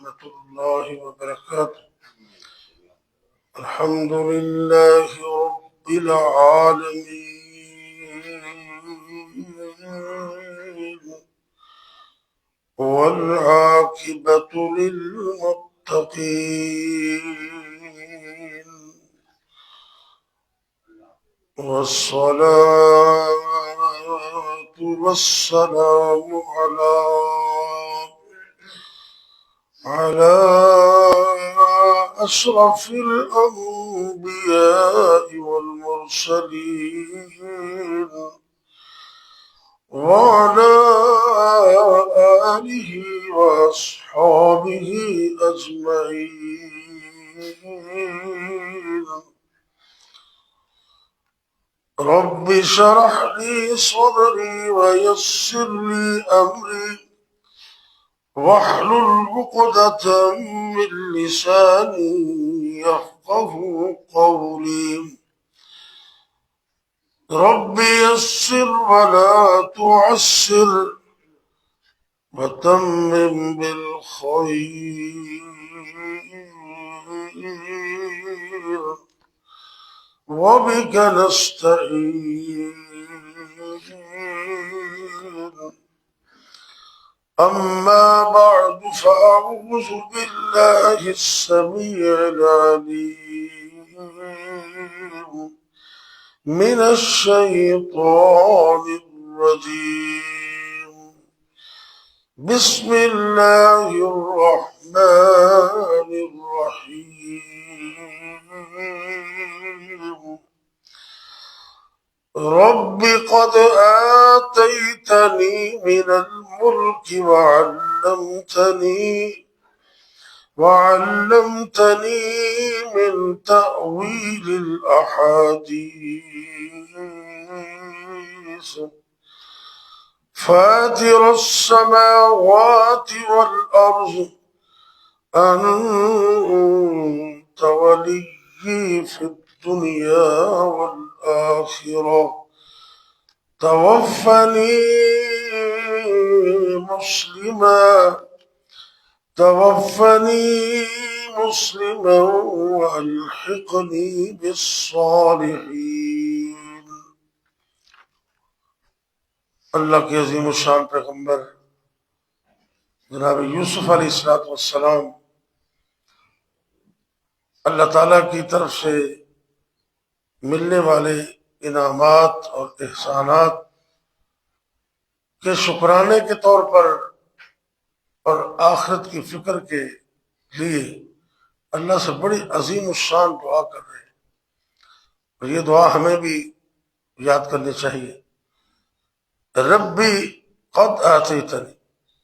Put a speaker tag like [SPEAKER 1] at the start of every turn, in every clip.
[SPEAKER 1] रहमतुल्लाहि व बरकातुहू। अल्हम्दुलिल्लाहि रब्बिल आलमीन वल आकिबतु लिल मुत्तकीन वस्सलातु वस्सलामु على أشرف الأنبياء والمرسلين وعلى آله وأصحابه أجمعين رب اشرح لي صدري ويسر لي أمري واحلل عقدة من لساني يفقه قولي رب يسر ولا تعسر وتمم بالخير وبك نستعين أما بعد فأعوذ بالله السميع العليم من الشيطان الرجيم بسم الله الرحمن الرحيم رب قد آتيتني من الملك وعلمتني من تأويل الأحاديث فاطر السماوات والأرض أنت ولي في الدنيا والآخرة توفني مسلما وألحقني بالصالحين। अल्लाह के अजीम शान पैगम्बर जनाब यूसुफ अलैहिस्सलाम अल्लाह ताला की तरफ से मिलने वाले इनामात और एहसानात के शुक्राने के तौर पर और आखिरत की फिक्र के लिए अल्लाह से बड़ी अजीम शान दुआ कर रहे हैं। और ये दुआ हमें भी याद करनी चाहिए। रब्बी क़द आतैतनी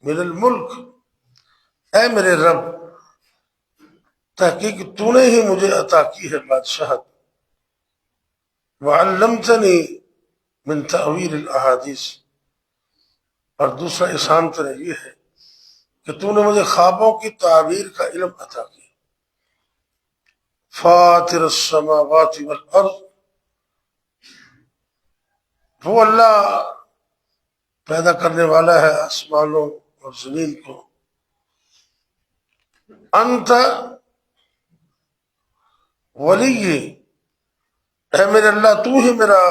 [SPEAKER 1] मिनल मुल्क, ऐ मेरे रब तहकीक तूने ही मुझे अता की है बादशाहत। वअल्लमतनी मिन तावील अल अहादीस, और दूसरा एहसान तेरा ये है कि तूने मुझे ख्वाबों की ताबीर का इल्म अता किया। फातिर अस्समावाति वल अर्ज़, वो अल्लाह पैदा करने वाला है आसमानों और जमीन को। अंत वली, है मेरे अल्लाह तू ही मेरा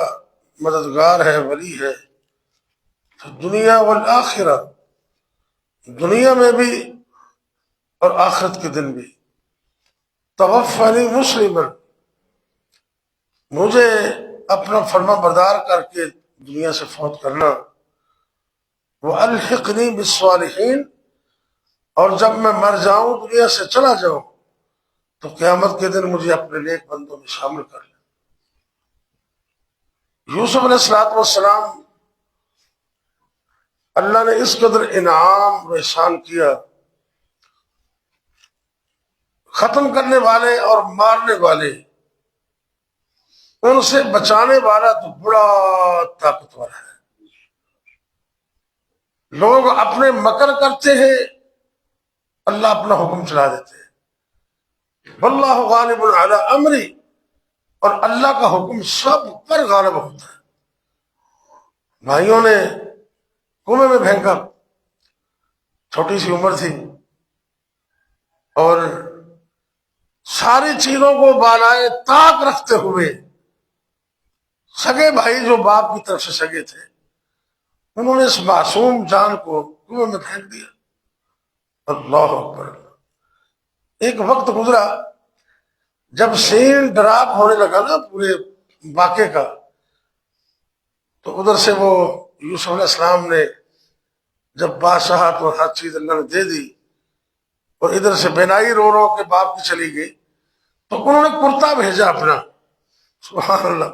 [SPEAKER 1] मददगार है, वली है। तो दुनिया वल आखिरा, दुनिया में भी और आखिरत के दिन भी। तवफ़्फ़नी मुस्लिमन, मुझे अपना फर्मा बरदार करके दुनिया से फौत करना। वो अल्हिक़नी बिस्सालिहीन, और जब मैं मर जाऊं, दुनिया से चला जाऊं, तो क़यामत के दिन मुझे अपने नेक बंदों में शामिल कर ले। यूसुफ अलैहिस्सलाम अल्लाह ने इस कदर इनाम और एहसान किया, खत्म करने वाले और मारने वाले, उनसे बचाने वाला तो बड़ा ताकतवर है। लोग अपने मकर करते हैं, अल्लाह अपना हुक्म चला देते हैं। वल्लाहु गालिबुन अला अमरी, और अल्लाह का हुक्म सब पर गालिब होता है। भाइयों ने कुएं में फेंका, छोटी सी उम्र थी, और सारी चीजों को बालाए ताक रखते हुए सगे भाई जो बाप की तरफ से सगे थे, उन्होंने इस मासूम जान को कुएं में फेंक दिया। अल्लाह अकबर। एक वक्त गुजरा जब सीन डराक होने लगा ना पूरे वाक़े का, तो उधर से वो यूसुफ अलैहिस्सलाम ने जब बादशाह को हर चीज अल्लाह ने दे दी और इधर से बेनाई रो रो के बाप की चली गई, तो उन्होंने कुर्ता भेजा अपना। सुभान अल्लाह।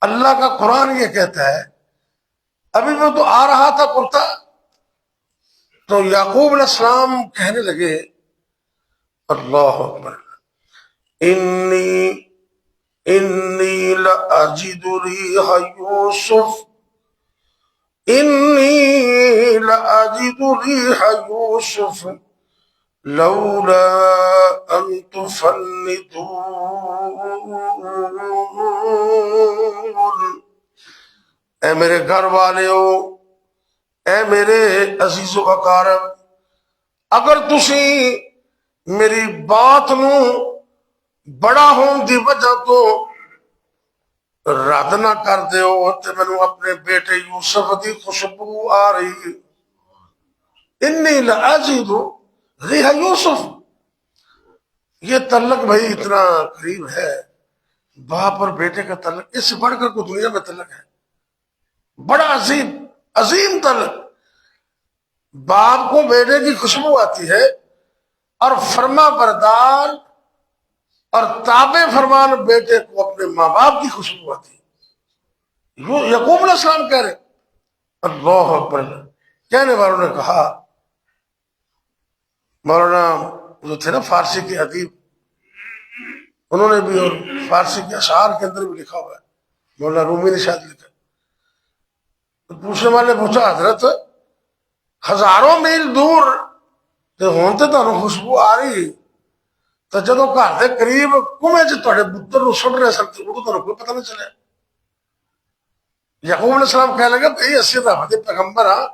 [SPEAKER 1] अल्लाह का कुरान ये कहता है, अभी वो तो आ रहा था कुर्ता, तो याकूब अलैहिस्सलाम कहने लगे, अल्लाह अकबर, इन्नी इन्नी लअजिदु रिहा यूसुफ, इन्नी लअजिदु रिहा यूसुफ लौला अन तुफन्निदून। ऐ मेरे घर वाले हो, ऐ मेरे अजीजो अकारब, अगर तुसी मेरी बात नू बड़ा होने की वजह तो रद्द ना कर दो, तो मैनू अपने बेटे यूसुफ की खुशबू आ रही। इन्नी लअजिदु रिहा यूसुफ, ये तलक भाई इतना करीब है, बाप और बेटे का तलक, इससे बढ़कर कोई दुनिया में तलक है? बड़ा अजीम अजीम तलक। बाप को बेटे की खुशबू आती है और फरमा बरदार और ताबे फरमान बेटे को अपने माँ बाप की खुशबू आती है। यो याकूब अलैहिस्सलाम कह रहे। अल्लाह अकबर। कहने वालों ने कहा, मौलाना जो थे ना फारसी के अदीब, उन्होंने भी और फारसी के अशार के अंदर भी लिखा हुआ है, मौलाना रूमी ने शायद लिखा। तो पूछने वाले पूछा, हजरत हजारों मील दूर तो हों तो तुहानू खुशबू आ रही, तो जो घर के करीब कुएं च तुहाडे पुत्र सुट रहे सन, उदों तुहानू कोई पता नहीं चलिया? याकूब अलैहिस्सलाम कह लगे, भाई असीं रब दे पैगंबर हाँ,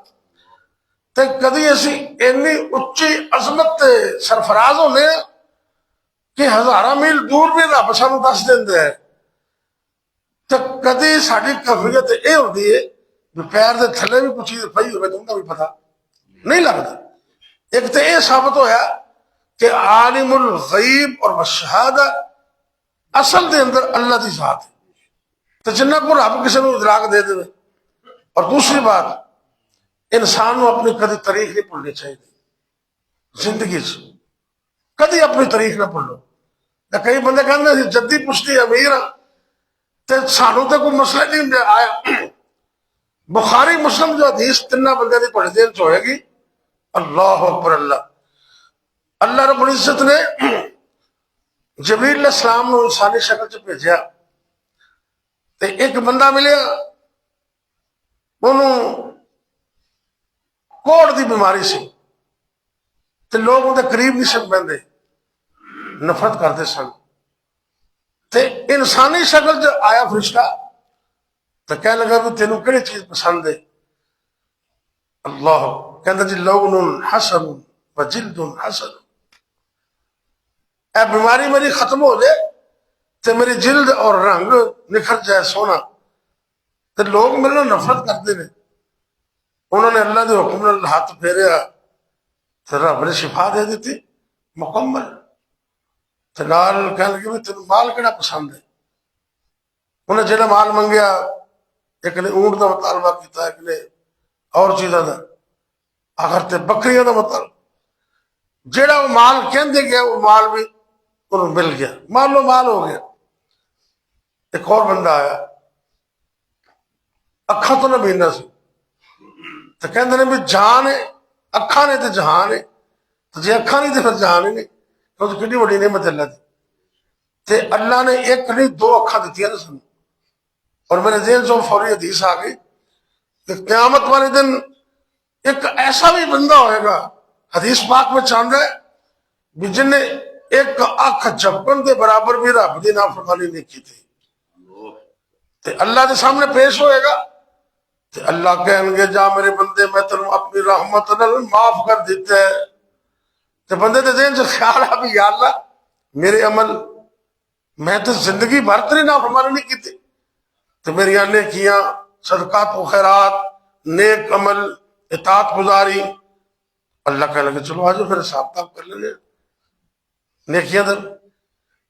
[SPEAKER 1] ते कदी असीं इन्नी उच्ची अजमत ते सरफराज होने कि हजारा मील दूर भी रब सानू दस देंदा है, तो कदी साडी कैफियत यह होती है भी पैर के थले भी कुछ चीज पई होवे तो उनका भी पता नहीं लगता। एक तो यह साबित होया कि आलिमुल गैब और शहादा असल के अंदर अल्लाह की जात है, तो जिन्ना को रब किसी को इदराक दे दे। और दूसरी बात, इंसान को अपनी कभी तारीख नहीं भूलनी चाहिए जिंदगी कभी अपनी तारीख ना भूलो। कई बंदे कहते जद्दी पुश्ती अमीर हाँ, तो सानू तो कोई मसला नहीं आया। बुखारी मुस्लिम जो हदीस तिना बंदे की थोड़े देर च होएगी। अल्लाह अकबर। अल्लाह अल्लाह रब्बुल इज्जत ने जबरील अलैहिस्सलाम को इंसानी शक्ल च भेजा, तो एक बंदा मिलिया, उन्होंने कोढ़ की बीमारी सी, तो लोग उनके करीब नहीं सन पैंदे, नफरत करते सन। ते इंसानी शक्ल च आया फरिश्ता, तो कह लगा भी तेन कि चीज पसंद है? अल्लाह कहता जी लौनुन हसन व जिल्दुन हसन, ए बीमारी मेरी खत्म हो जाए तो मेरी जिल्द और रंग निखर जाए सोना, तो लोग मेरे नाल नफरत करते हैं। उन्होंने अल्लाह के हुक्म नाल हाथ फेरिया तो रब ने शिफा दे दी मुकम्मल। तो नाल कह लगे भी तेन माल केड़ा पसंद है? उन्हें जो माल मंगया, एक ने ऊंट का मुतालबा किया, एक ने और चीजों का, आखिर ते बकरियों का मुतालबा। जेड़ा वो माल कहते गया वो माल भी उन्हें मिल गया, मालो माल हो गया। एक और बंदा आया, अखा तो ना बीना सी, तो कहते ने भी जान है, अखा ने तो जहान है, तो जे अखा नहीं तो फिर जान ही नहीं, तो कि बड़ी नेमत अल्लाह की। ते अल्लाह ने एक नहीं दो अखा दी ना सन। और मेरे जेल चो फौरी हदीस आ गई कि क्यामत वाले दिन एक ऐसा भी बंदा होएगा, हदीस पाक में चांद है भी जिन्हें एक अख झपकन के बराबर भी रब की नाफरमानी नहीं की थी, ते अल्लाह के सामने पेश होएगा, ते अल्लाह कहेंगे जा मेरे बंदे मैं तेन अपनी रहमत नाल माफ कर दिता है, तो बंदे के ज़हन से ख्याल आ भी यार अल्लाह मेरे अमल मैं तो जिंदगी भर तेरी नाफरमानी नहीं की, तो मेरी नेकियां सदकात व खैरात नेक अमल इतात गुजारी अल्लाह कह लगे चलो आज फिर हिसाब किताब कर लेने नेकियां दे।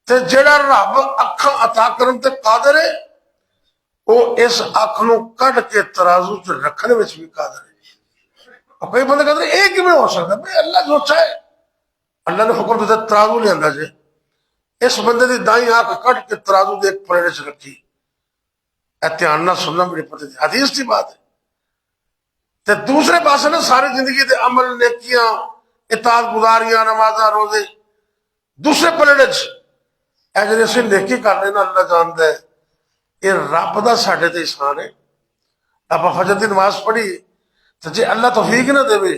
[SPEAKER 1] ते जेड़ा रब अखा अता करन ते कादर है वो इस अख नूं कढ के तराजू च रखने में भी कादर है। और कई बंदे कहते हैं ये किवें हो सकता भाई अल्लाह जो चाहे अल्लाह ने हुक्म दिता तराजू लिया जे इस बंदे की दाई अख कढ के तराजू के एक पलेड़े च रखी ध्यान ना सुनना मेरे पते हदीस की बात है। ते दूसरे पास ने सारी जिंदगी के अमल नेकियां इतात गुजारियां नमाजा रोजे दूसरे पलड़े जे असं नेकी कर रहे ना अल्लाह जानता है ये रब का साडे ते एहसान है। आप फजर की नमाज पढ़ी तो जे अल्लाह तौफीक ना देवे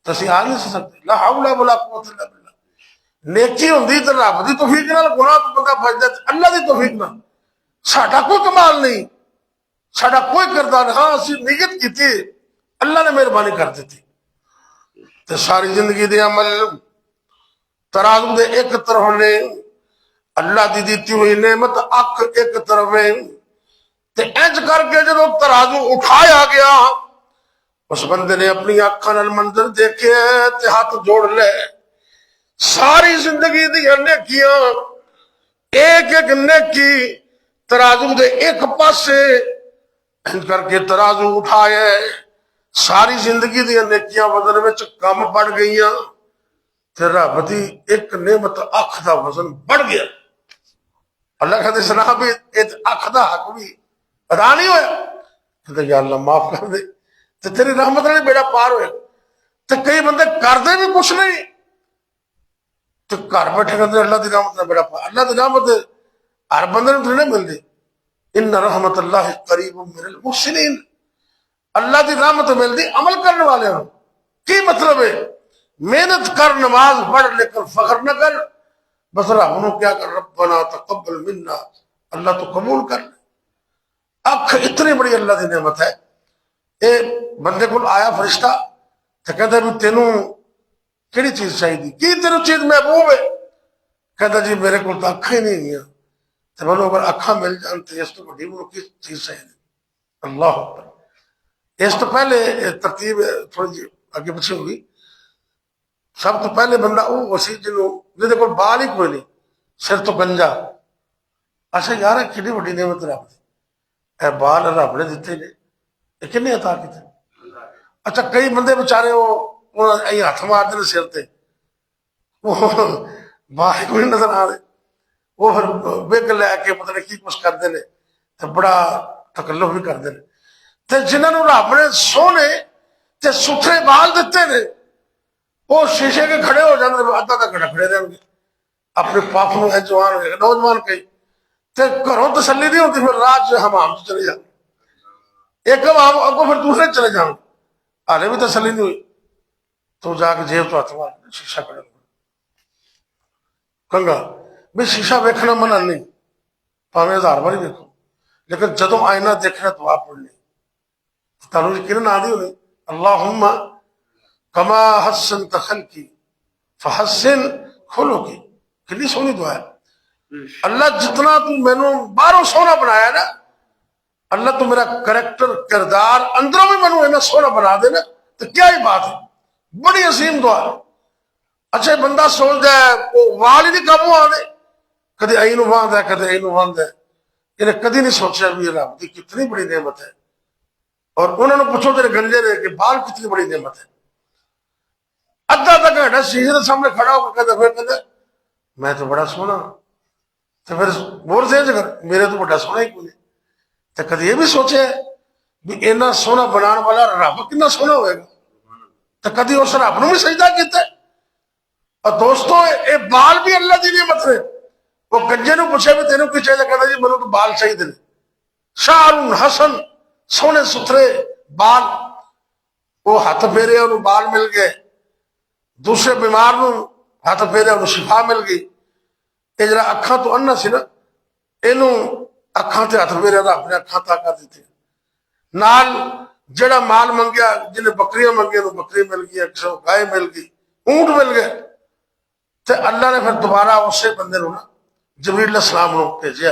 [SPEAKER 1] तो असं आ नहीं सकते ला हौला वला कुव्वता इल्ला बिल्लाह। नेकी होंदी तो रब की तौफीक नाल गुनाह तो बंदा बचदा अल्लाह की तौफीक नाल साडा कोई कमाल नहीं साडा कोई किरदार हाँ असं नीयत की अल्लाह ने मेहरबानी कर दी तो सारी जिंदगी दे अमल तराजू दे एक तरफ ने अल्लाह की दी हुई नेमत अख एक तरफ है ते इंज करके जो तराजू उठाया गया उस बंदे ने अपनी अखा नाल मंजर देखे ते हाथ जोड़ ले सारी जिंदगी दी नेकियां एक एक नेकी तराजू दे एक पासे इंज करके तराजू उठाए सारी जिंदगी दी नेकियां वजन में कम बढ़ गई रब की एक नेमत अख का वजन बढ़ गया। अल्लाह कहते सुना भी अख का हक भी अदा नहीं होया कहते या अल्लाह माफ कर दे तो तेरी रहमत ने बेड़ा पार होया। तो कई बंदे करते भी कुछ नहीं तो घर बैठे कहते अल्लाह की रहमत ने बेड़ा पार। अल्लाह की रहमत हर बंदे को नहीं मिलती इन्ना रहमत अल्लाह करीब मिनल मुहसिनीन अल्लाह की रहमत मिलती अमल करने वाले की मतलब है मेहनत कर नमाज पढ़ लेकर फखर न कर बस रब नूं क्या कर रब्बना तकब्बल मिन्ना अल्लाह तो कबूल कर ले। अख इतनी बड़ी अल्लाह की नेमत है। ये बंदे को आया फरिश्ता तो कहता भी तेनू किहड़ी चीज चाहिए की तेनू चीज महबूब है कहता जी मेरे को अखा ही नहीं है तो बोलो अगर अखा मिल जान तो इस तो बड़ी वो की चीज चाहिए अल्लाह अकबर। इस तो पहले तरतीब थोड़ी जी आगे पीछे होगी। सब तो पहले बंदा वो वसी जिन्होंने को बाल ही कोई नहीं सिर तो गंजा अच्छा यार कि बड़ी नेमत रब दी बाल रब ने दिते ने किन्ने अता किते। अच्छा कई बंदे बेचारे वो हथ मारते हैं सिर ते वो बाल कोई नजर आ रहे वो फिर विग लैके पता नहीं की कुछ करते हैं तो बड़ा तकल्लुफ भी करते हैं। तो जिन्होंने रब ने सोहने ते सुथरे बाल दिते ने वो शीशे के खड़े हो जाते अद्धा तक खड़े रहेंगे अपने पाप में जवान हो जाएगा नौजवान कई तो घरों तसली नहीं होती फिर रात हमाम से चले जाते एक हमाम अगो फिर दूसरे चले जाओ हाले भी तसली नहीं हुई तो जाके जेब तो हथ मार शीशा खड़े कंगा भी शीशा वेखना मना नहीं भावे 1000 बारी वेखो लेकिन जदों आईना देखना दुआ पढ़नी तुहानू यकीन ना दी होनी अल्लाहुम्मा कमा हसन तखल की फहसन खोलो की कितनी सोहनी दुआ है। अल्लाह जितना तू मैनू बाहरों सोहना बनाया ना अल्लाह तू मेरा करैक्टर किरदार अंदरों भी मैनू इन्ना सोहना बना देना तो क्या ही बात है बड़ी असीम दुआ है। अच्छा बंदा सोचता है वो वाल ही नहीं काबू आते कदे आई नू बांध है कदे आई नू बांध है इन्हें कभी नहीं सोचा भी रब की कितनी बड़ी नेमत है। और उन्होंने पूछो तेरे गंजे ने कि बाल कितनी बड़ी नेमत है। अद्धा तक घंटा शीशे के सामने खड़ा होकर कहता फिर कहता मैं तो बड़ा सोहना तो फिर बोल से कर मेरे तो बड़ा सोहना ही कोई तो कभी ये भी सोचे भी इन्ना सोहना बनाने वाला रब कितना सोहना होएगा तो कभी उस रब नूं भी सजदा कीता। और दोस्तों ये बाल भी अल्लाह की नेमत है। वो गंजे नूं पूछे भी तेनों की चाहिए कहता जी मैनू तो बाल चाहिए ने शाहरुन हसन सोहने सुथरे बाल वो हाथ फेरे उन्होंने बाल मिल गए दूसरे बीमार नूं हाथ फेरे उन्होंने शिफा मिल गई। ये जरा अखा तो अन्ना सी ना इनू अखा ते हाथ फेरे अपने अखा ताकत दी नाल जड़ा माल मंगया जिन्हें बकरियां मंगिया बकरी मिल गई 100 गाय मिल गई ऊंट मिल गए फिर दोबारा उस बंदे ना जबरील इस्लाम भेजा,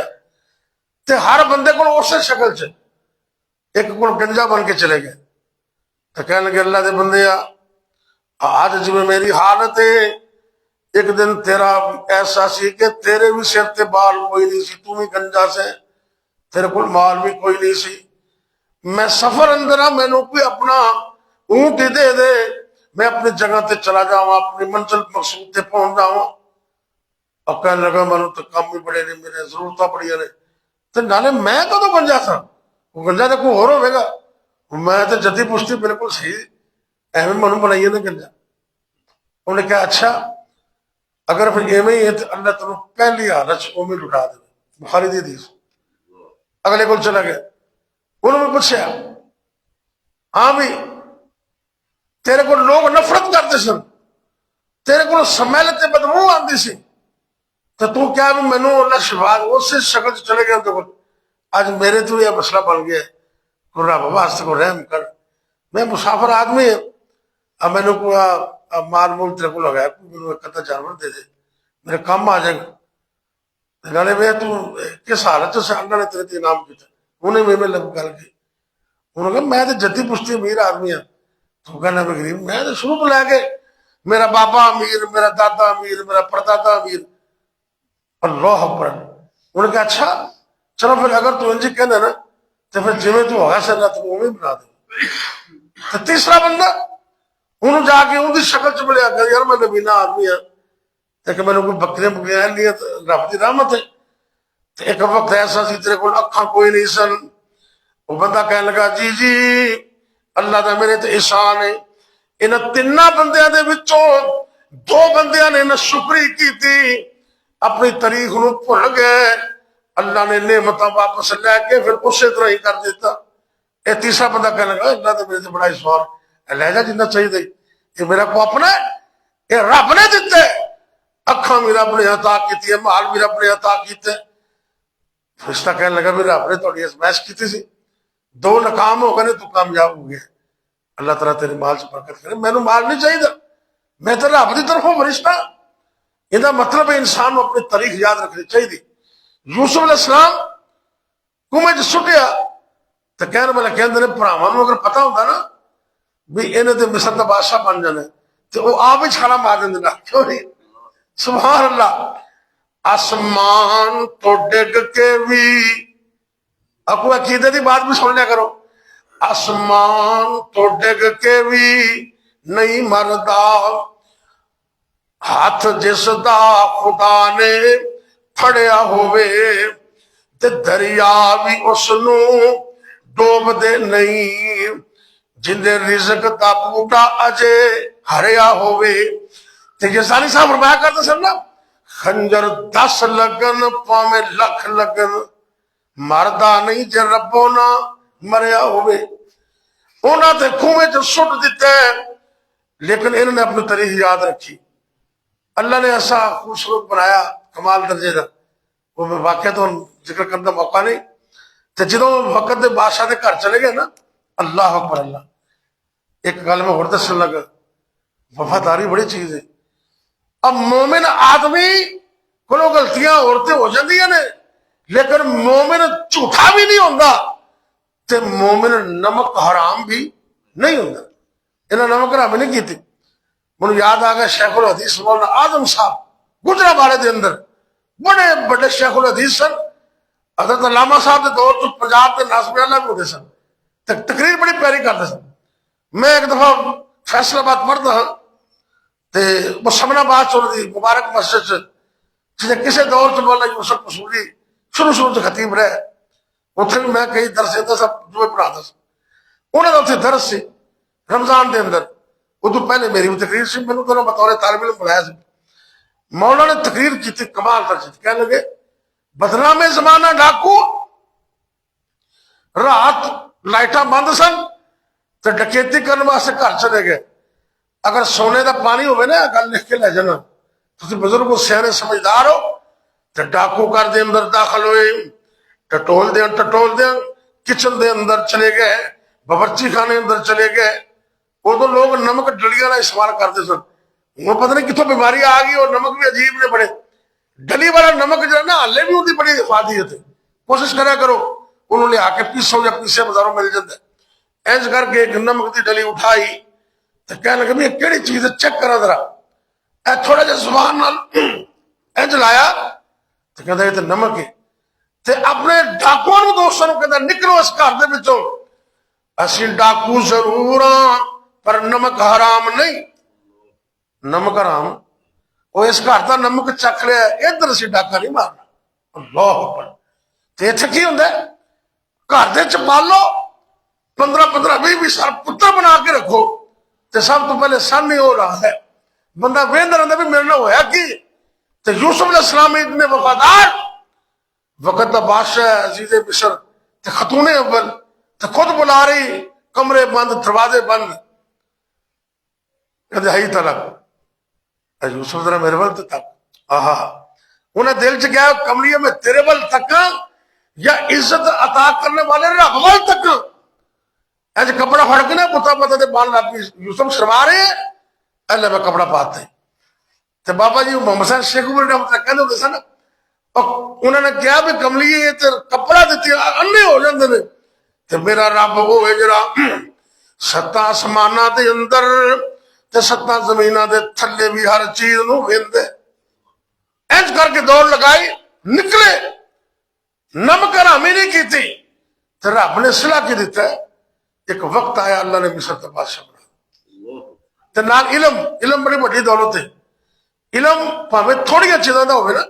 [SPEAKER 1] तो हर बंदे को उस शक्ल च एक को गंजा बन के चले गए। तो कह लगे अल्लाह के बंदे आज जिम्मे मेरी हालत है, एक दिन तेरा ऐसा सी कि तेरे भी सिर ते बाल कोई नहीं सी, तू भी गंजा से, तेरे को माल भी कोई नहीं सी, मैं सफर अंदर आ, मैनू कोई अपना ऊंट ही दे दे, मैं अपनी जगह ते चला जावा, अपनी मंजिल मकसूद ते पहुंच जावा। और कहने लगा मैनू तो काम भी बड़े ने, मेरे जरूरत बड़िया ने, तो नाले मैं कदों गंजा था, वो गंजा तो कोई होर होगा, मैं तो जदी पुष्टि बिल्कुल सही एवं मनु बनाइए ना गंजा। उन्हें कहा अच्छा अगर फिर एवं ही है तो अल्लाह तेन पहली हालत उमें लुटा दे। बुखारी दी हदीस। अगले को चला गया, उन्होंने पूछा हाँ भी तेरे को लोग नफरत करते सन, तेरे को स्मैल ते बदबू आती सी, तो तू क्या भी मैनू अल्लाह शिफा उस शक्ल च चले गया को, आज मेरे तो यह मसला बन गया, को रब वास्ते को रहम कर, मैं मुसाफिर आदमी है, अब मैंने को माल मूल तेरे को लगाया, मैंने एक अद्धा जानवर दे दे, मेरे काम आ जाएगा। नाले वे तू किस हालत से अल्लाह ने तेरे इनाम किया, उन्हें मेरे लग गल की। उन्होंने कहा मैं तो जद्दी पुश्ती अमीर आदमी हाँ, तू कहना मैं गरीब, मैं तो शुरू तो लैके मेरा बाबा अमीर, मेरा दादा अमीर, मेरा परदादा अमीर। अल्लाह अकबर। उन्होंने कहा अच्छा चलो फिर अगर तू इंज कहना ना तो फिर जिम्मे तू होगा सर तू उमें बना दे। तो तीसरा बंदा उन्होंने जाके उनकी शक्ल च मिलया, यार मैं नबीना आदमी हाँ, तो मैंने कोई बकरियां बुकरियां लिया रब की रहमत है। तो एक वक्त ऐसा सी तेरे को अखा कोई नहीं सन, वो बंदा कह लगा जी जी अल्लाह का मेरे ते एहसान है, इन्होंने तिना बंदियां दे विचों दो बंदियां ने शुक्री की थी, अपनी तारीख न भुल गए, अल्लाह ने नेमत वापस लैके फिर उस तरह ही कर दिता। यह तीसरा बंदा कह लगा अल्लाह तो मेरे से बड़ा ईश्वर लै जा जिन्ना चाहिए, ये मेरा को अपना है, ये रब ने दिता है, अखा भी रब ने अता की, माल भी रब ने अता किया। फरिश्ता कहने लगा भी रब ने थोड़ी अजमाइश की थी, दो नाकाम हो गए तू कामयाब हो गया, अल्लाह तला तेरे माल च बरकत करे, मैनू माल नहीं चाहिए, मैं तो रब की तरफों फरिश्ता। इहदा मतलब है इंसान को अपनी तारीख याद रखनी चाहिए। यूसुफ अलैहिस्सलाम कुएं च सुटिया तो कहने वाले कहते भरावां अगर पता होंदा ना भी इन्हें तो मिस्र का बादशाह बन जाना तो वह आप ही छाला मार देंगे ना, क्यों नहीं। सुभान अल्लाह। आसमान तो डिग के भी आपको अकीदे की बात भी सुन लिया करो, आसमान तो डिग के भी नहीं मरदा, हाथ जिसदा खुदा ने फड़िया होवे ते दरिया भी उसनू डोबदे नहीं, जिंदे रिज़्क दा बूटा अजे हरिया होवे। ते जसानी साहब फरमाया करते सन ना, खंजर 10 लगन भावे लख लगन, मरदा नहीं जे रब्बो ना मरिया होवे। उन्होंने खूहे च सुट दिते, लेकिन इन्होंने अपनी तारीख याद रखी। अल्लाह ने ऐसा खूबसूरत बनाया कमाल दर्जे का, वो मैं वाकया तो जिक्र करने का मौका नहीं। तो जो वक्त के बादशाह के घर चले गए ना, अल्लाह अकबर अल्लाह। एक गल मैं होर दसन लगा, वफादारी बड़ी चीज है। अब मोमिन आदमी को गलतियां औरतें हो जांदियां ने, लेकिन मोमिन झूठा भी नहीं होता, ते मोमिन नमक हराम भी नहीं होता। इन्हें नमक हराम नहीं की। मुझे याद आ गया शेखुल हदीस मौलाना आजम साहब गुजरांवाले के अंदर बड़े बड़े शेखुल हदीस सन। हजरत अल्लामा साहब के दौर च पंजाब के नासबियाना भी होते सन, तकरीर बड़ी प्यारी करते सन। मैं एक दफा फैसलाबाद पढ़ता हाँ, तो मुसलमानाबाद चलती मुबारक मस्जिद जिसे किसी दौर च मौलाना यूसुफ कसूरी शुरू शुरू से खतीब रहे, उत्थे भी मैं कई दरस देता सब जो पढ़ाता सा। उन्होंने उत्थे दरस से रमजान के अंदर, उदू पहले मेरी भी तकरीर से, मैंने तो बतौर तालिब इल्म बुलाया से। मौला ने तकरीर की कमाल दर्ज, कह लगे बदनामे जमाना डाकू, रात लाइटा बंद सन तो डकैती करने वास्ते घर चले गए। अगर सोने का पानी हो ना गल लिख के लै जाना, तुम बुजुर्ग सियाने समझदार हो, तो डाकू घर के अंदर दाखिल हुए, टटोल दे किचन के अंदर चले गए, बावर्ची खाने अंदर चले गए। उदो लोग नमक डलिया का इस्तेमाल करते सन, वो पता नहीं कितों बीमारी आ गई और नमक भी अजीब ने बड़े डली वाला नमक जो है ना हले भी उसकी बड़ी हिफाजत है। कोशिश करा करो उन्होंने आके पीसो या पीसे बाजारों मिल जाता है। इंज करके एक नमक की डली उठाई तो कहने लगे भी केड़ी चीज है चेक करा जरा। थोड़ा जिहा जुबान नाल इंज लाया तो कहता ये तो नमक है। ते अपने डाकुओं को दोस्तों को कहता निकलो इस घर दे विचों, असीं डाकू जरूर हाँ पर नमक हराम नहीं। नमक हराम वो इस घर का नमक चख लिया इधर असीं डाका नहीं मारना। अल्लाह अकबर। ते इत्थे की हुंदा घर दे च पालो 15-15 20 साल पुत्र बना के रखो तो सब तो पहले सन ही हो रहा है बंदा वेंदा रहंदा भी मेरे नाल होया की। ते यूसुफ अलैहिस्सलाम इतने वफादार वक्त का बादशाह अजीज़े मिस्र ते खतूने अव्वल ते खुद बुला रही कमरे बंद दरवाजे बंद कहते हई तलक यूसुफ जरा मेरे वल तक आहा उन्हें दिल च गया कमलिया में तेरे वल तका या इज्जत अता करने वाले रब वल तक। ऐसे कपड़ा फड़क ना पुता पता ते बाल लापी यूसुफ शर्मा रहे अल्लाह में कपड़ा पाते ते बाबा जी मोहम्मद हसन शेख कहते होंगे सन उन्होंने कहा भी कमलिए ये तो कपड़ा दिती अन्ने हो जाते ने ते मेरा रब वो है जरा 7 आसमाना के अंदर ते 7 जमीना के थले भी हर चीज नूं वेंदे। इंज करके दौड़ लगाई निकले नमक हरामी नहीं की थी ते रब ने सिला की दिता है। एक वक्त आया अल्लाह ने मिस्र का बादशाह बना ते नाल इलम इलम बड़ी बड़ी दौलत है। इलम भावे थोड़ी चीजों का होवे ना